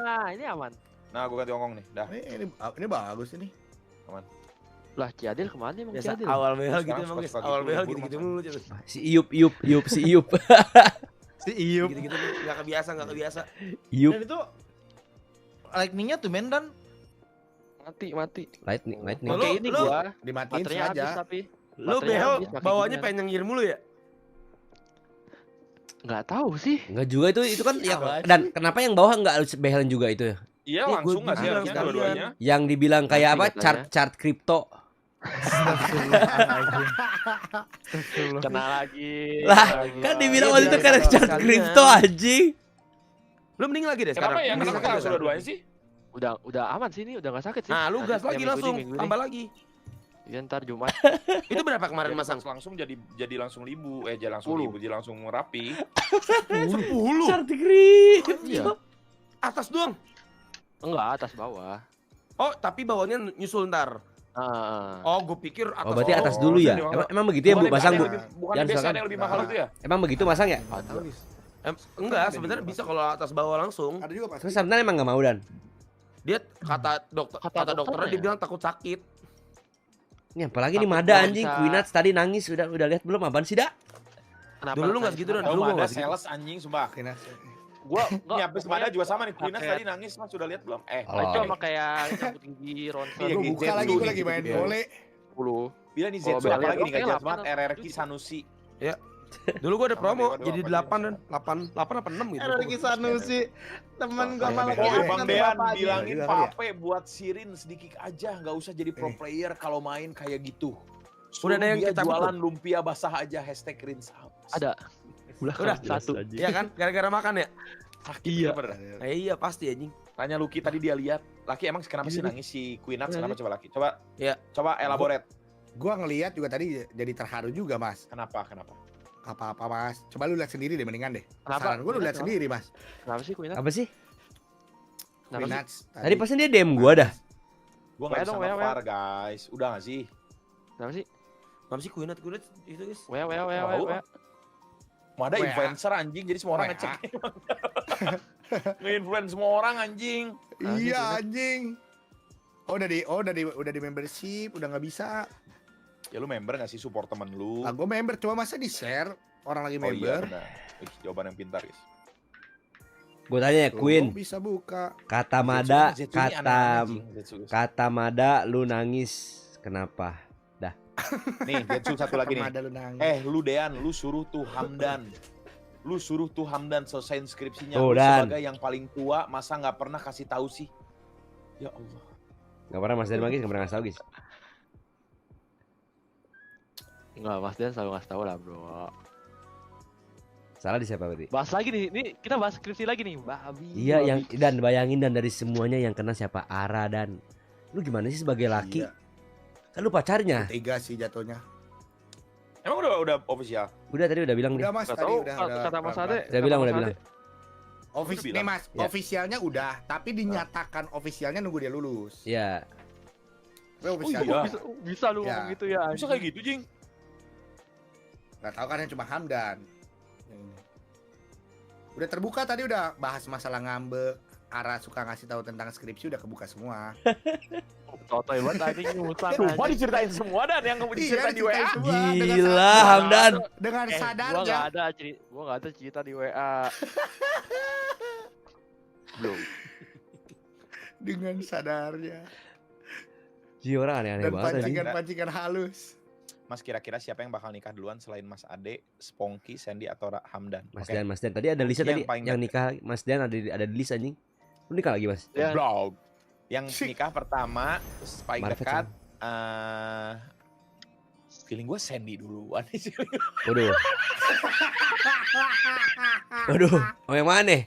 Nah, ini aman. Nah, gua ganti ongkong nih. Dah. Ini bagus ini. Lah, Ciadil kemana emang Biasa Ciadil? awal behel gitu Sekarang emang guys. suka-suka Awal gitu, behel libur gitu-gitu masa. mulu terus. Si Iup. Si Iup. Gitu-gitu enggak kebiasa. Iup. Dan itu lightning-nya tuh men dan Mati. Lightning. Lu- Oke, ini lu- gua. dimatiin Baterainya habis sengaja. tapi. Lu Baterainya behel habis, pakai bawanya ginian. pengen nyengir mulu ya? Nggak tahu sih. Enggak juga itu kan ya. Apa? Dan kenapa yang bawah enggak harus behelan juga itu ya? Iya, Iya, langsung gua nggak sih bilang harusnya sekalian. dua-duanya? Yang dibilang kayak Nanti apa? katanya. Chart kripto. Kena lagi. Lah, kena lagi. kan dibilang Iya, waktu itu biar kan chart sekalian. kripto anjing. Lu mending lagi deh Kenapa sekarang. yang Mending kenapa lagi gas sekarang. dua-duanya sih? Udah aman sih ini, udah nggak sakit sih. Nah, lu Nanti gas lagi minggu langsung, ini. tambah lagi. Ya, ntar Jumat. Itu berapa kemarin Jadi masang? langsung jadi langsung libu, jadi langsung 10. libu, jadi langsung rapi. 10. Chart kripto. Iya. Atas doang. Enggak, atas bawah. Oh, tapi bawahnya nyusul ntar. Oh, gue pikir atas. Oh, berarti atas Oh, dulu ya. jadi Emang begitu ya Bu Bukan pasang Bu? bukan Jangan biasanya silakan. yang lebih mahal itu ya? Emang begitu masang ya? Enggak, sebenarnya bisa kalau atas bawah langsung. Ada juga pas. Terus sebenarnya emang enggak mau Dan. Dia kata dokternya dokternya dia bilang takut sakit. Ini apalagi nih Takut Mada nggak anjing, bisa. Queenats tadi nangis udah lihat belum apaan sih, Dak? Kenapa? Dulu lu nggak segitu Dan, Tahu dulu gua ada nggak segitu. sales anjing sumpah. Gua Ini habis pokoknya Mada juga sama nih. Queenas pakai- tadi nangis, Mas sudah lihat belum? Oh. Itu sama kayak rambut tinggi Ronson Iya, Gue gitu. buka lagi, gue lagi main Iya. bola. 10. Bila nih Kalau Zetsu beli apalagi nih oke gak lah, jelas banget mana? RRQ Sanusi. Dulu gua ada Sama promo Dewa jadi apa 8 dia? Dan 8 apa 6 gitu. Ricky Sanusi, temen gue Wah, malah Bang kayak Bang Arkan Dean Bapak bilangin aja. Pape buat Sirin sedikit aja, nggak usah jadi pro player kalau main kayak gitu. Udah ada yang Suruh dia kita jualan lumpia basah aja #rinse Ada. Udah satu. Iya kan? Gara-gara makan ya? Sakit Iya. bener. Iya pasti anjing. Tanya Lucky tadi dia lihat. Laki emang kenapa sih nangis si Queenats? Iya, Kenapa coba Laki? Coba. Iya. Coba elaborate. Gue ngelihat juga tadi jadi terharu juga mas. Kenapa? Apa-apa mas. Coba lu lihat sendiri deh mendingan deh. Kenapa? Saran gue lu lihat Kenapa? sendiri mas. Kenapa sih Queen? Apa sih? Kenapa sih? Queenats Tadi pasti dia DM gua dah. Gua nggak Wea bisa dong, wea, nge-VAR guys. Udah nggak sih? Kenapa sih? Kenapa sih Queenat itu guys? Wea. Tahu. Mau ada Wea. influencer anjing, jadi semua orang Wea. ngecek. Nge-influence semua orang anjing. Iya anjing. Udah di membership, udah nggak bisa. Ya lu member nggak sih support temen lu? Lah gue member cuma masa di share orang lagi Oh iya member. benar. Ih, jawaban yang pintar guys. Gua tanya ya, Tuh, Queen. bisa buka. Kata Mada, Zetsu ini aneh-aneh anjing, Zetsu, guys. kata Mada lu nangis. Kenapa? Nih, Zetsu satu lagi nih. Ada lu nangis. Lu Dean, lu suruh tuh Hamdan. Lu suruh tuh Hamdan selesaiin skripsinya. Tuh, Lu Dan. sebagai yang paling tua, masa nggak pernah kasih tahu sih? Ya Allah. Gak pernah Mas Dan Manggis, gak pernah ngasih tau, Gis. Enggak, Mas Dian selalu ngasih tahu lah, Bro. Salah di siapa berarti? Bahas lagi nih. Ini kita bahas skripsi lagi nih, babi. Iya, babi. yang dan bayangin Dan dari semuanya yang kena siapa? Ara Dan. Lu gimana sih sebagai laki? Iya. Kan lu pacarnya. Tiga sih jatuhnya. Emang udah official? Udah tadi udah bilang Udah nih. mas Nggak tadi tahu, udah. kata Mas Ade. Udah bilang, udah bilang. Office Udah nih bilang. mas, Ya. ofisialnya udah, tapi dinyatakan ofisialnya nunggu dia lulus. Ya. Gue iya. ofisialnya Bisa lu Ya. ngomong gitu ya. Bisa kayak gitu, Jing? nggak tahu kan yang cuma Hamdan. Udah terbuka tadi udah bahas masalah ngambek. Ara suka ngasih tahu tentang skripsi udah kebuka semua. Toto banget anjing nyusan. Sumpah diceritain semua Dan yang kamu diceritain di WA. diceritain semua dengan Gila, sadar. Hamdan. Dengan Gua sadarnya. nggak ada cerita di WA. Belum. Dengan sadarnya. Ji orang aneh-aneh Dan banget anjing. pancingan-pancingan halus. Mas kira-kira siapa yang bakal nikah duluan selain Mas Ade, Sponky, Sandy atau Hamdan? Mas Oke. Dan, Mas Dan. Tadi ada Lisa Yang tadi paling yang dekat. nikah. Mas Dan ada di Lisa anjing. Lu nikah lagi, Mas? Ya. Blog. Yang nikah pertama, terus paling Marvet dekat, feeling gue Sandy duluan sih. Waduh. Waduh, oh yang mana nih?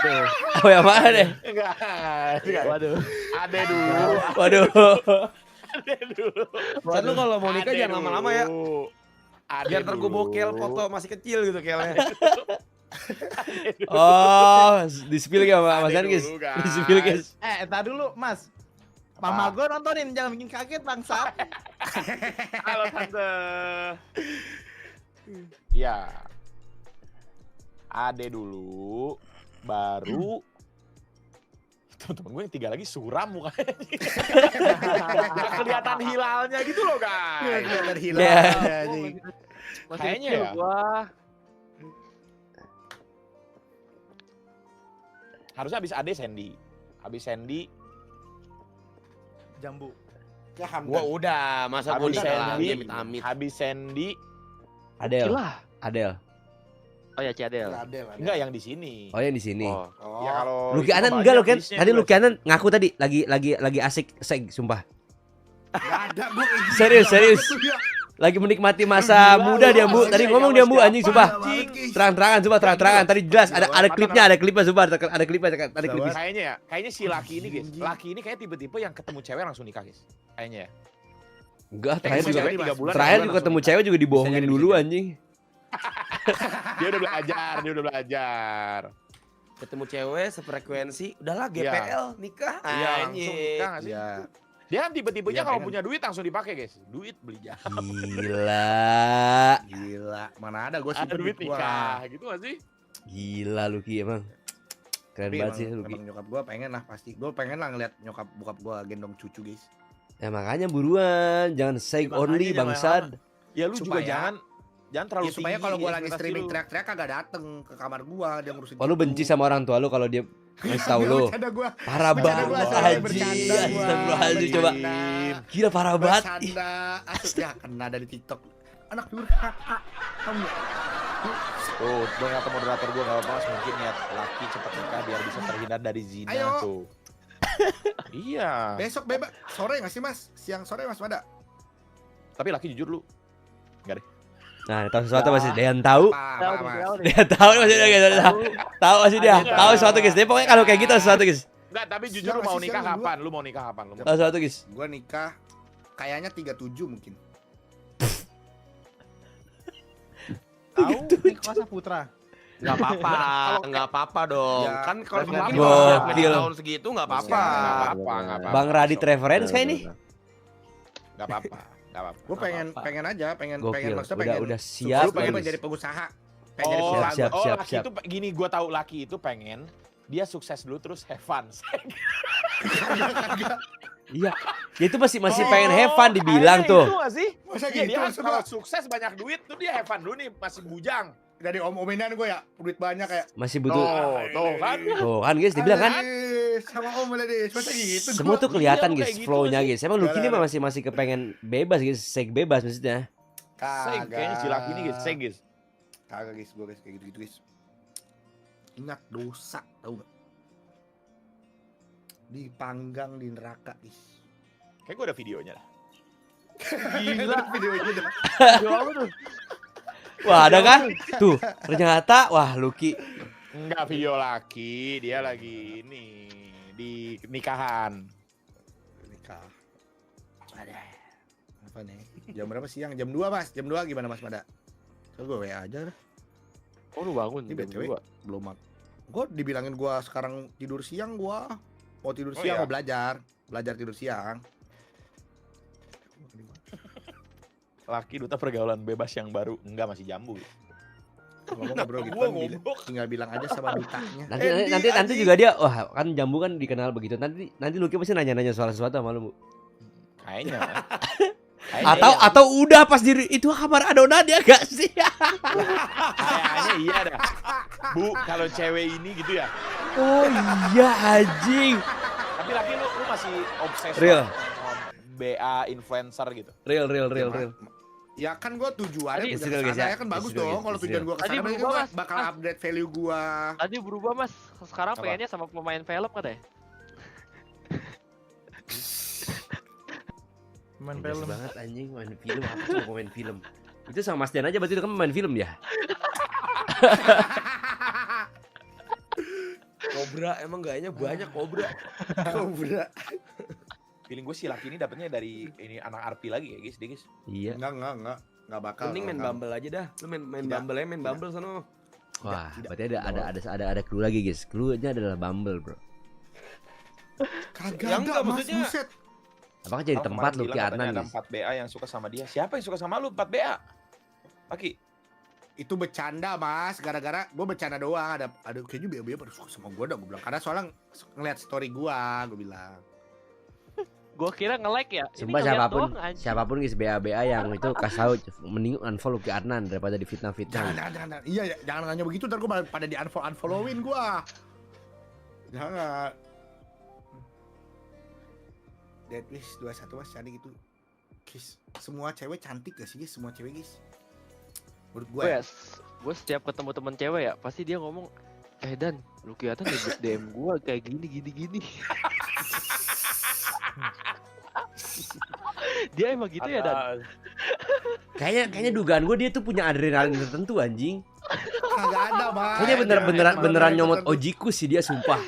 Aduh. Oh yang mana nih? Enggak. Waduh. Ade dulu. Waduh. Ade dulu. San lu kalau mau nikah Ade jangan lama-lama ya. dulu. Ade Biar ntar gue dulu. bokel foto masih kecil gitu kelnya. Oh, di spill gak Mas Ade Dan, Gis? dulu, guys. Di spill, Gis. Entar dulu, Mas. Mama gue nontonin, jangan bikin kaget bangsat. Halo tante. Ya. Ade dulu, baru Temen gue yang 3 lagi suram mukanya. Gak kelihatan hilalnya gitu loh guys. Kelihatan Iya. hilalnya anjing. Masih Kayaknya kecil ya. gua. Harusnya habis Ade Sandy. Habis Sandy, Jambu. Ya Hamdan. Gua udah, masa gua habis nikah lagi Sandy, amit-amit. habis Sandy. Adel. Gila. Adel. Oh ya Cadel. Adel. Enggak yang di sini. Oh yang di sini. Oh. Oh. Ya kalau Luki itu Anan mah enggak lo banyak kan? listnya Tadi juga. Luki Anan ngaku tadi lagi asik seg sumpah. Gak ada gue. Serius. Lagi menikmati masa muda dia Bu. Tadi ngomong dia Bu anjing sumpah. Terang-terangan sumpah terang-terangan tadi jelas ada klipnya sumpah ada klipnya. Kayaknya si Laki ini guys. Laki ini kayak tipe-tipe yang ketemu cewek langsung nikah guys. Kayaknya ya. Enggak, Ketemu terakhir cewek juga 3 bulan. terakhir juga ketemu cewek juga dibohongin Bisa jadi, dulu bisa anjing. Dia udah belajar. Ketemu cewek sefrekuensi, udahlah GPL nikah. Iya, langsung nikah nggak sih? Iya. Dia kan tipe-tipenya Iya, kalau pengen. punya duit langsung dipakai guys. Duit beli jam. Gila. Mana ada gue Ada duit nikah gitu gak sih? Gila Luki emang. Keren banget sih Luki. Emang nyokap gue pengen lah pasti. Gue pengen lah ngeliat nyokap bokap gue gendong cucu guys. Ya makanya buruan, jangan seg Ya, only makanya jangan bangsat. Ya lu juga Supaya- jangan terlalu Ya, supaya tinggi kalau gue lagi ekspektasi streaming lu. teriak-teriak kagak dateng ke kamar gue dia ngurusin. Oh lu benci sama orang tua lu kalau dia ngasih tahu lu. Bercanda gue. Parah Bercanda banget gua, anjing. bercanda gua. Astagfirullahaladzim coba. Bercanda. Gila parah banget. Bercanda. Asik ya kena dari TikTok. Anak durhaka. Kamu. Tuh, gue kata moderator gue gak apa-apa, mungkin niat laki cepat nikah biar bisa terhindar dari zina Ayo. tuh. Iya. Besok bebas. Sore nggak sih mas? Siang sore mas ada. Tapi laki jujur lu. Nah, tahu sesuatu masih dia yang tahu. Apa mas? Dia tahu masih dia tahu masih dia. Tahu sesuatu guys. Dia pokoknya kalau kayak gitu sesuatu guys. Enggak, tapi jujur Siang lu mau masih nikah siang, kapan? Lu mau nikah kapan? Lu mau... Tahu sesuatu guys. Gue nikah kayaknya 37 mungkin. Tahu Nikasa Putra. Nggak apa-apa, nggak apa-apa dong. Ya, Kan kalau nggak begini apa-apa. udah tahun segitu nggak apa-apa. Nggak apa-apa. Bang Radit reference kayak ini. Enggak apa-apa. Enggak apa-apa. Gue pengen aja, pengen Gokil. maksudnya pengen. Udah siap. Lu pengen bagus. menjadi pengusaha. Pengen jadi Oh, pengusaha. siap, siap, laki siap. itu gini, gua tahu laki itu pengen dia sukses dulu terus have fun. Iya. Dia itu masih pengen have fun dibilang tuh. Itu gak sih? Masa Iya, gitu dia kan maksud kalau gua? sukses banyak duit tuh dia have fun dulu nih, masih bujang. Dari om-ominan gue ya, duit banyak kayak. Masih butuh. Tuh kan. Tuh kan guys dibilang kan. Sama om deh, masa gitu. Semua tuh kelihatan Iya, guys kayak gitu flow-nya sih. guys. Emang Lucky ini Gak ada. masih kepengen bebas guys, seg bebas maksudnya. Seng, kayaknya si laki ini guys, seng guys. Kagak guys, gue guys kayak gitu-gitu guys. Ingat dosa, tahu gak? Dipanggang di neraka guys. Kayak gua ada videonya lah. Gila videonya dah. Wah ada kan? Tuh ternyata wah Lucky. Enggak video laki, dia lagi ini di nikahan. Nikah. Ada. Apa nih? Jam berapa siang? Jam 2 mas. Jam 2 gimana mas Mada? So gue WA aja dah. Oh lu bangun. Ini jam BTW. dua. Belum mak. Gue dibilangin gue sekarang tidur siang gue. Mau tidur Oh, siang iya? mau belajar. Belajar tidur siang. Laki duta pergaulan bebas yang baru. Enggak, masih jambu. Ngomong bro gitu Gua kan, ngobrol. tinggal bilang aja sama dutanya. Nanti juga dia wah kan jambu kan dikenal begitu. Nanti Lucky pasti nanya-nanya soal sesuatu sama lu. Bu. Kayaknya. Atau udah pas diri itu kamar adonan dia gak sih? Kayaknya iya dah. Bu, kalau cewek ini gitu ya. Oh iya anjing. Tapi laki lu masih obses Real. sama BA influencer gitu. Real. Ya kan gue tujuannya Tadi- udah Israel, guys, kesana ya. ya kan bagus Israel, dong guys, kalau tujuan Israel. gue Tadi kesana berarti berubah, gue Mas. bakal update value gue. Tadi berubah mas. Sekarang Apa? pengennya sama pemain film katanya. Main Bebas film. banget anjing main film apa cuma pemain film. Itu sama Mas Dian aja berarti itu kan main film ya? Kobra emang gayanya banyak kobra. Cobra. Feeling gue si laki ini dapetnya dari ini anak Arpi lagi ya guys, dia guys. Iya. Enggak bakal. Mending main Enggak. Bumble aja dah. Lu main Tidak. Bumble aja, main Bumble sono. Wah, tidak. berarti ada clue lagi guys. Clue-nya adalah Bumble, Bro. Kagak Ya ada enggak, mas, maksudnya- buset. Apakah jadi Aku tempat kemarin Lucky bilang katanya Adnan ada guys? 4 BA yang suka sama dia. Siapa yang suka sama lu 4 BA? Laki. itu bercanda mas, gara-gara gue bercanda doang. Ada kayaknya BABA pada suka sama gue dah, gue bilang. Karena soalnya ngeliat story gue bilang. Gua kira nge-like ya. Ini Sumpah ngeliat doang, anjing. siapapun guys BA yang itu kasih tahu mending unfollow Lucky Arnan daripada di fitnah-fitnah. Jangan. Iya, jangan nanya begitu, ntar gue pada di unfollowin gue. Jangan. Deadwish 21 mas, cantik gitu. Guys, semua cewek cantik gak sih guys? Semua cewek guys. Menurut gue ya. Gue setiap ketemu temen cewek ya, pasti dia ngomong, Dan, lu kelihatan di DM gua kayak gini. Dia emang gitu ya, Dan? Kayaknya dugaan gue dia tuh punya adrenalin tertentu anjing. Kagak ada, Mas. Kayaknya beneran nyomot ojiku sih dia sumpah.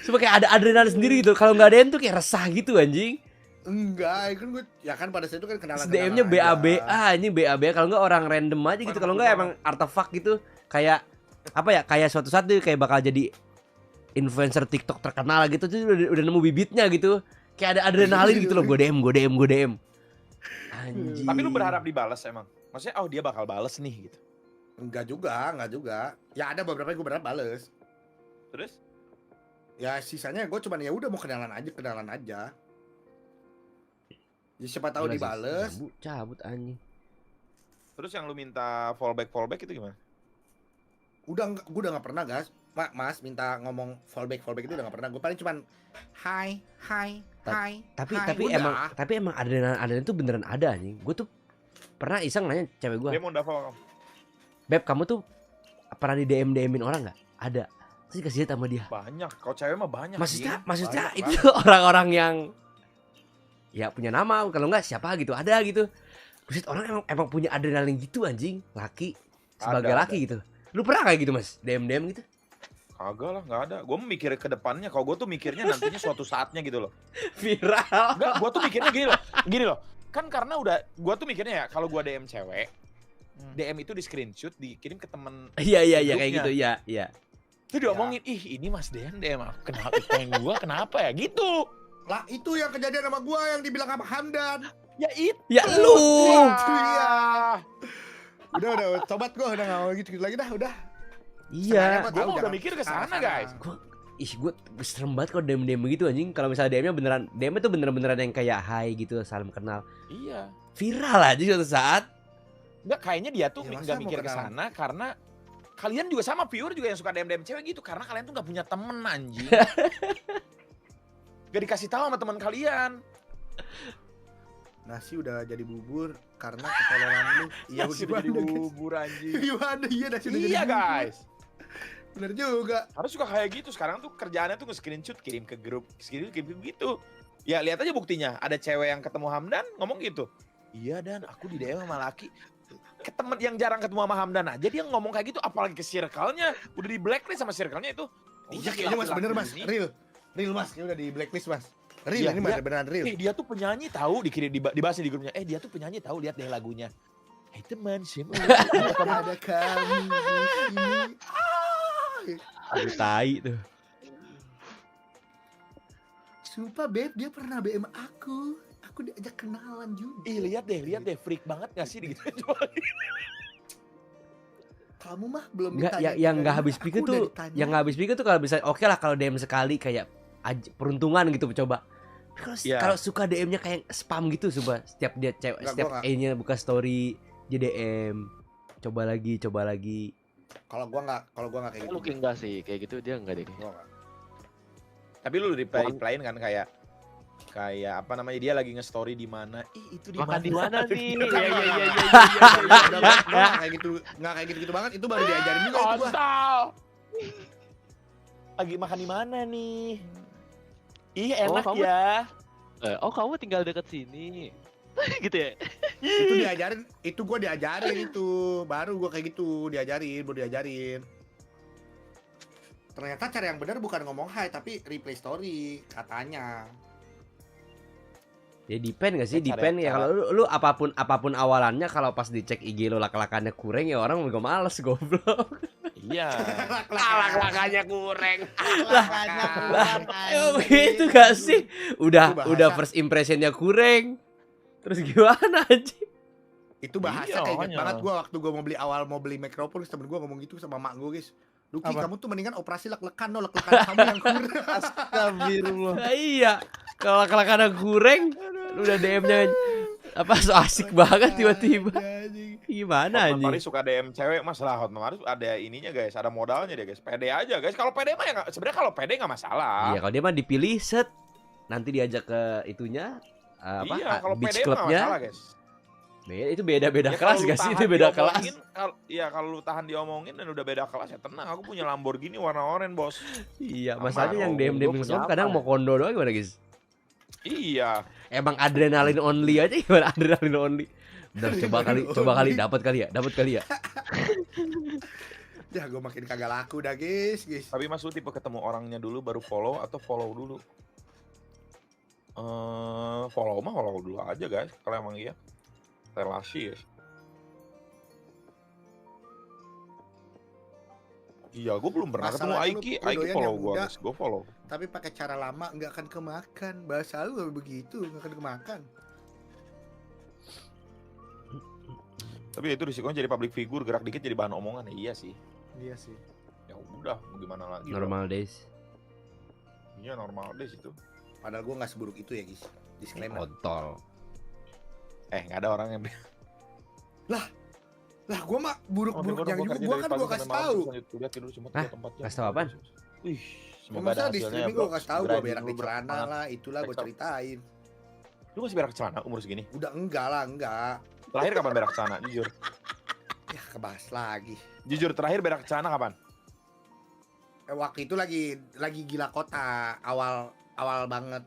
Sumpah kayak ada adrenalin sendiri gitu. Kalau nggak ada yang tuh kayak resah gitu anjing. Enggak, kan gue ya kan pada saat itu kan kenalan. DM-nya BABA, ini BABA kalau nggak orang random aja gitu. Kalau nggak emang artefak gitu. Kayak apa ya? Kayak suatu saat tuh kayak bakal jadi influencer TikTok terkenal gitu tuh udah nemu bibitnya gitu. Kayak ada adrenalin gitu loh, gue DM. Anjing. Tapi lu berharap dibalas emang? Maksudnya dia bakal bales nih gitu. Enggak juga. Ya ada beberapa yang gue berharap bales. Terus? Ya sisanya gue cuman ya udah mau kenalan aja. Ya siapa tahu dibales. Cabut anjing. Terus yang lu minta fallback itu gimana? Gue udah nggak pernah guys. Mas minta ngomong fallback itu udah nggak pernah. Gue paling cuman hai. Tapi emang adrenalin itu beneran ada anjing. Gue tuh pernah iseng nanya cewek gue. Dia mau follow kamu. Beb, kamu tuh pernah di DM-in orang nggak? Ada. Terus dikasih lihat sama dia. Banyak. Kalau cewek mah banyak. Maksudnya banyak itu orang-orang yang ya punya nama, kalau nggak siapa gitu, ada gitu. Buset, orang emang punya adrenalin gitu anjing, laki sebagai laki gitu. Lu pernah kayak gitu mas, DM gitu? Kagak lah, nggak ada. Gue mikir ke depannya. Kalau gue tuh mikirnya nantinya suatu saatnya gitu loh. Viral. Enggak, gue tuh mikirnya gini loh. Kan karena gue tuh mikirnya ya, kalau gue DM cewek, DM itu di screenshot, dikirim ke temen. Iya kayak gitu, iya. Itu diomongin, ih ini mas DM kenapa pengen gue, kenapa ya gitu. Lah itu yang kejadian sama gue yang dibilang sama Hamdan. Ya itu. Ya lu. Iya. Udah, tobat gue udah nggak mau gitu lagi dah, udah. Iya. Gue udah mikir ke sana guys. Gue serem banget kalau DM begitu anjing. Kalau misalnya DM itu beneran yang kayak hai gitu, salam kenal. Iya. Viral aja suatu saat. Enggak, kayaknya dia tuh Ya, nggak mikir ke sana karena kalian juga sama viewer juga yang suka DM cewek gitu karena kalian tuh nggak punya temen anjing. Gak dikasih tahu sama teman kalian. Nasi udah jadi bubur karena ketololan lu. Iya Nasi udah jadi bubur anjing. Gimana iya nasi udah jadi Iya bubur. guys. Bener juga. Harus suka kayak gitu. Sekarang tuh kerjaannya tuh nge-screenshot, kirim ke grup, kirim gitu. Ya lihat aja buktinya. Ada cewek yang ketemu Hamdan ngomong gitu. Iya Dan, aku di DM sama laki. Ke temen yang jarang ketemu sama Hamdan aja dia ngomong kayak gitu. Apalagi ke circle-nya. Udah di blacklist sama circle-nya itu. Iya kayaknya mas bener mas. Real mas. Ini udah di blacklist mas. Real Iya, ini mas beneran real. Dia tuh penyanyi tahu, dikirim dibahas di grupnya. Dia tuh penyanyi tahu, lihat deh lagunya. Hey teman, siapa? Ada kami di sini. Aduh tai tuh. Sumpah beb, dia pernah BM aku. Aku diajak kenalan juga. Lihat deh, freak banget gak sih gitu. Kamu mah belum Nggak, ditanya. yang nggak habis pikir tuh, kalau bisa oke lah kalau DM sekali kayak peruntungan gitu coba. Kalau suka DM-nya kayak spam gitu coba. Setiap dia cewek, setiap E-nya buka story dia DM. Coba lagi. Kalau gua nggak kayak gitu. Lu enggak sih, kayak gitu dia enggak deh. Tapi lu reply-in kan kayak apa namanya, dia lagi nge-story di mana? Itu di Makan di mana nih? Iya. Nggak kayak gitu banget. Itu baru diajarin juga itu gua. Lagi makan di mana nih? Enak ya. Kamu tinggal deket sini. Gitu ya. Itu diajarin, itu gua diajarin itu. Baru gua kayak gitu diajarin. Ternyata cara yang benar bukan ngomong hai tapi replay story katanya. Ya depend gak sih? Depend ya. Kalau lu apapun awalannya, kalau pas dicek IG lu lak-lakannya kurang ya orang juga males goblok. Iya. Lak-lakannya kurang. Lakannya kurang. Begitu gak sih? Udah first impressionnya kurang. Terus gimana anjing? Itu bahasa Iya, kayak inget makanya. banget gua waktu gua mau beli Micropolis, temen gua ngomong gitu sama mak gua, guys. Luki, Apa? kamu tuh mendingan operasi lek-lekan lek-lekan kamu yang kurang. Astagfirullah. Nah, iya. Kalau kadang goreng udah DM-nya apa so asik banget tiba-tiba. Gimana Hotman Paris anjing? suka DM cewek, Mas lah Hotman Paris ada ininya guys, ada modalnya dia guys. Pede aja guys. Kalau pede mah ya sebenarnya kalau pede nggak masalah. Iya, kalau dia mah dipilih set nanti diajak ke itunya Iya, kalau beach pede mah nggak masalah clubnya. guys. Itu beda-beda Ya, kelas kalau lu gak sih? tahan Itu beda kelas. diomongin, Iya, kalau lu tahan diomongin dan udah beda kelas ya tenang. Aku punya Lamborghini warna oranye bos. Iya, Aman, masalahnya yang oh, DM-DM gua Islam punya kadang apa mau kondo doang gimana, guys? Iya. Emang adrenalin only aja gimana adrenalin only? Bentar, coba kali dapat kali ya. Ya gua makin kagak laku dah, guys. Tapi Mas lu tipe ketemu orangnya dulu baru follow atau follow dulu? Follow dulu aja guys. Kalau emang iya relasi ya. Iya, gue belum pernah ketemu Masalahnya Aiki. lu Aiki doyan follow yang gue, muda. guys. Gue follow. Tapi pakai cara lama nggak akan kemakan. Bahasa lu nggak begitu, nggak akan kemakan. Tapi itu risikonya jadi public figure, gerak dikit jadi bahan omongan. Iya sih. Iya sih. Ya udah, mau gimana lagi? Normal days. Iya normal deh situ. Padahal gua nggak seburuk itu ya, guys. Disclaimer. Kontol. Nggak ada orang yang Lah, gua mah buruk-buruk yang juga. Gua kan gua kasih tahu. Hah? Kasih tahu apaan? Wih, Ya, semoga masa ada di hasilnya. streaming Bro. gua kasih tahu, gua Segera berak dulu, di bro. celana Semangat. lah, itulah gua Next up. ceritain. Lu masih berak celana umur segini? Udah enggak lah, enggak. Terakhir kapan berak celana? Jujur. Ya kebahas lagi. Jujur terakhir berak celana kapan? Waktu itu lagi gila kota, awal banget.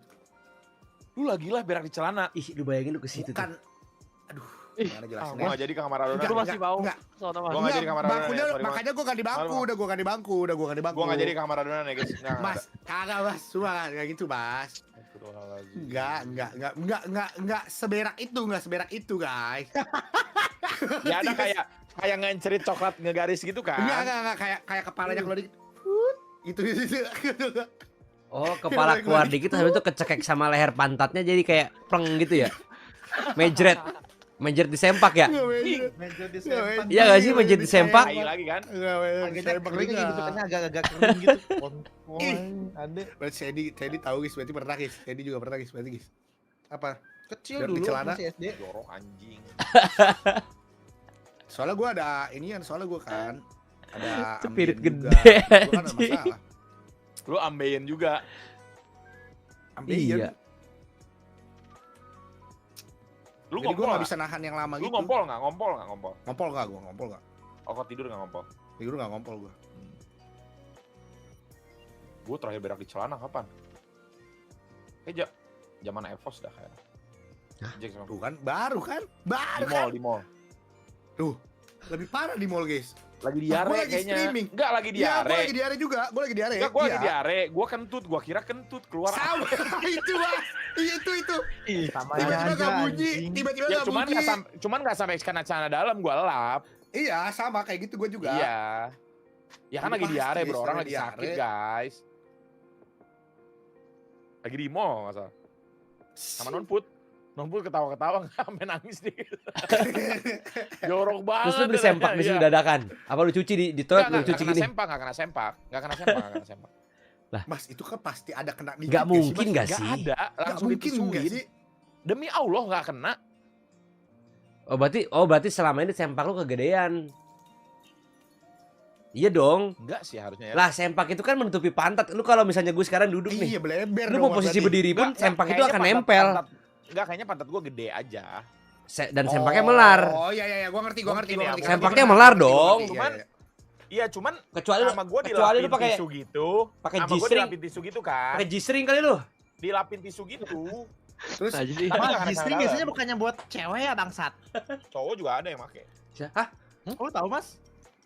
Lu lagi lah berak di celana. Ih, lu bayangin lu ke situ tuh. Bukan. Aduh, gimana Gua jelasinnya? nggak jadi ke kamar Maradona. Enggak, Lu masih mau enggak. sono Gua mas. nggak jadi kamar Maradona. Bangkunya, ya, sorry, Mas. makanya gua ganti bangku, Maaf. udah gua ganti bangku. Gua nggak jadi ke kamar Maradona nih guys. Mas, kagak mas, cuma kayak gitu mas. Enggak seberak itu guys. Ya ada kayak ngencerit coklat ngegaris gitu kan? Enggak kayak kepalanya keluar dikit. Gitu. Oh, kepala keluar dikit habis itu kecekek sama leher pantatnya jadi kayak pleng gitu ya. Mejret disempak ya? Meja di sempak. Iya nggak sih, menjadi sempak? Tai lagi kan? Agaknya kering gitu kan agak kering gitu. Ada Berarti Sandy tahu guys, berarti pernah guys. Sandy juga pernah guys, berarti guys. Apa? kecil Biar di dulu celana. masih SD. Jorok anjing. Soalnya gua ada inian, soalnya gua kan ada Spirit ambien juga. gede, Gua kan ada anjing. masalah. Lu ambeien juga. Ambien. Iya. Lu Jadi gua ngompol nggak nggak? bisa nahan yang lama Lu gitu. ngompol nggak? Ngompol nggak? Ngompol. Ngompol nggak gua? Ngompol nggak? Oh, kok tidur nggak ngompol? Tidur nggak ngompol gua. Gue terakhir berak di celana kapan? Kayak zaman Evos dah kayak. Jack sama Tuh kan, baru kan? di Baru mall, kan? di mall. Lebih parah di mall guys. Lagi Gua diare lagi kayaknya. streaming. Enggak lagi Iya, gua diare. lagi diare juga. Gua lagi diare. Enggak, gua lagi Iya. diare. Gua kentut, gua kira kentut keluar. Sama itu mas. Iya itu. Sama Tiba-tiba aja nggak bunyi. anjing. Tiba-tiba Ya nggak bunyi. cuman nggak sampai kena celana dalam, gua lap. Iya, sama kayak gitu gua juga. Iya. Ya kan Ini lagi pasti, diare, guys, bro. Orang lagi lagi sakit, diare. guys. Lagi di mall, nggak salah. Sama Nonput. Nonput ketawa-ketawa sampai nangis dia. Jorok banget. Terus lu beli sempak di situ Iya. dadakan. Apa lu cuci di toilet lu Nggak cuci kena gini? sempak, nggak kena sempak. Mas itu kan pasti ada kena dikit. Nggak mungkin Mas? nggak Nggak sih? ada, Nggak langsung mungkin nggak ditisuin. sih? Demi Allah nggak kena. Oh berarti selama ini sempak lu kegedean. Iya dong. Enggak sih harusnya ya. Lah sempak itu kan menutupi pantat. Lu kalau misalnya gue sekarang duduk nih, Iya bleber lu dong, mau posisi berarti. berdiri pun Nggak, sempak itu kayaknya akan pantat- nempel. Enggak, kayaknya pantat gua gede aja. Dan sempaknya melar. Oh iya, gua ngerti. Mungkin ya, Sempaknya melar dong. Iya, cuman Kecuali lu sama gua kecuali lu dilapin pakai tisu gitu. pakai Sama gua G-string. dilapin tisu gitu kan. pakai G-string kali lu. Dilapin tisu gitu. Terus Nah, jadi Tapi nggak Mas, kena G-string celana biasanya dalam. bukannya buat cewek ya bangsat. Cowok juga ada yang pakai. Hah? Oh, lu tahu Mas?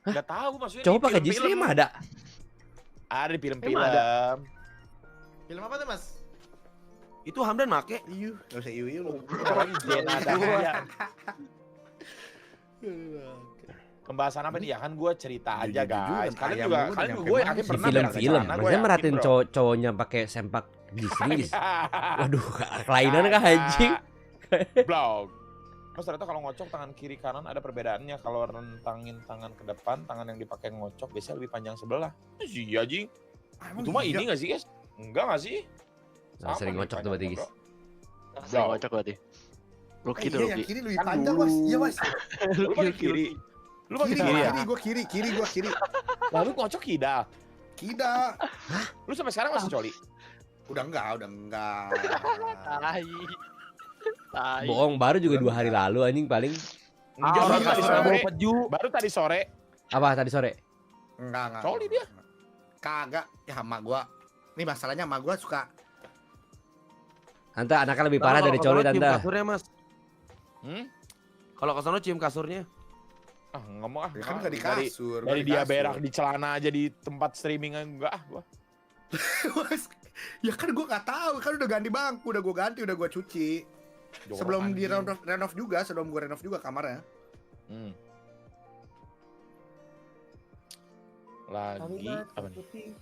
Enggak tahu maksudnya. Coba di pakai film-film. G-string emang ada. Ada di film-film. Emang ada? Film apa tuh Mas? Itu Hamdan make. iyu, enggak usah iyu lu. Lagi Jen ada dia. Pembahasan apa nih? Ya kan gue cerita aja guys. Kalian juga, gue yakin Di pernah film-film. berak di celana, gua Maksudnya yakin, merhatiin bro. cowok-cowoknya pakai sempak G-string. Waduh, kelainan kah anjing? Blog. Mas ternyata kalau ngocok tangan kiri kanan ada perbedaannya. Kalau rentangin tangan ke depan, tangan yang dipakai ngocok biasanya lebih panjang sebelah. Iya Jing. Emang Itu mah iya? ini gak sih guys? Enggak gak sih? Nah, sering lebih ngocok tuh panjang, berarti, guys. bro. Saya ngocok berarti. Lucky tuh Iya, yang Lucky. kiri lebih Kan panjang, dulu. Mas. Iya, Mas. Lu pakai kiri. Lu pakai Kiri, kiri ya? gua kiri. Lalu ngocok kidal. Kida. Lu sampai sekarang masih coli? Udah enggak. Tai. Tai. Bohong, baru juga 2 hari lalu anjing paling. Enggak, orang baru tadi kasurnya sore. bau peju. Baru tadi sore. Apa tadi sore? Enggak. Coli dia. Kagak. Ya sama gua. Nih masalahnya sama gua suka Anta anaknya lebih parah dari Kalau coli ke sono cium Tanta. kasurnya, Mas. Hmm? Kalau ke sono cium kasurnya. Ah, enggak mau ah. ya kan Ah, enggak di kasur. Dari dia berak di celana aja di tempat streaming enggak ah gua. Mas, ya kan gua nggak tahu, kan udah ganti bangku, udah gua ganti, udah gua cuci. Sebelum di renov juga, sebelum gua renov juga kamarnya. Lagi apa nih?